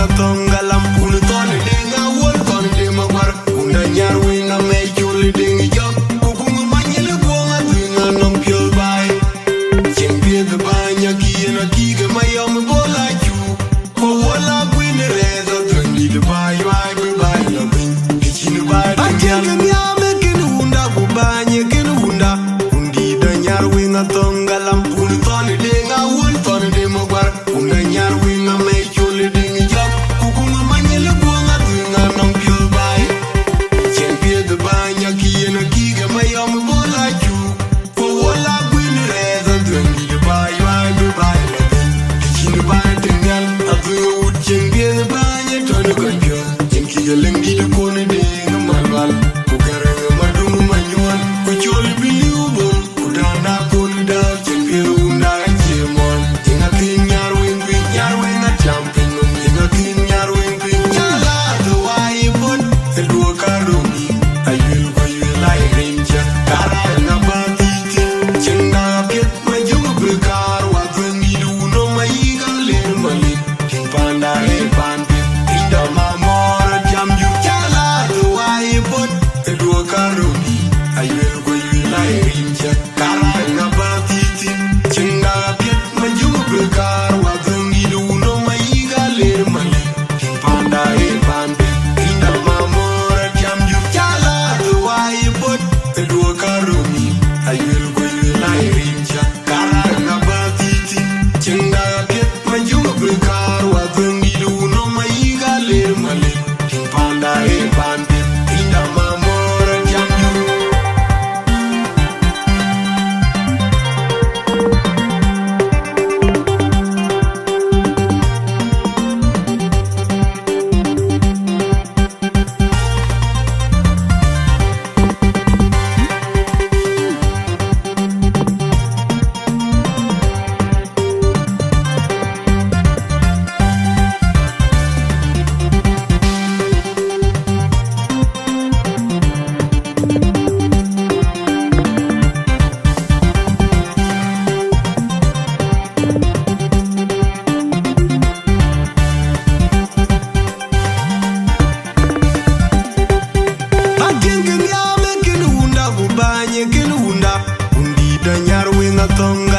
winga tonga lampun tone denga wol kon de magwar unda nyar winga me chuli dengi jok kukungu manyele kuonga dinga nom pyo bai chempie de banya kiena kige mayom bola chu ko wala gwine reza trendi de bai bai la bin kichinu bai de nyame kin unda ku banye kin unda undi da nyar winga tonga lampun tone denga wol tone de magwar unda nyar winga me chuli dengi jok kukungu manyele kuonga dinga nom pyo bai chempie de banya kiena kige mayom bola chu ko wala gwine reza trendi de bai la bin kichinu bai de nyal aduyo chempie de banya tone konjo chenki lengi de kone de ngamal ku garang madum manyon ku choli biliubo ku dana kon da chempie unda chemon tinga kinyar wing champion tinga kinyar wing chala do wai bon el do karomi ayul ko yulai rincha kara na batiti chenga pet majum bekar wa gni du no mai gale mali king panda e pande inda mamor jam ju chala do wai bon el do karomi ayul ko yulai rincha kara na batiti chenga pet majum bekar wa gni du no mai gale mali king panda e pande inda mamor jam ju chala do wai bon el do karomi ayul ko yulai rincha kara na batiti chenga pet majum bekar wa gni du no mai gale mali king panda e pande inda mamor jam ju kin unda ku banye kin unda undi da nyar winga tong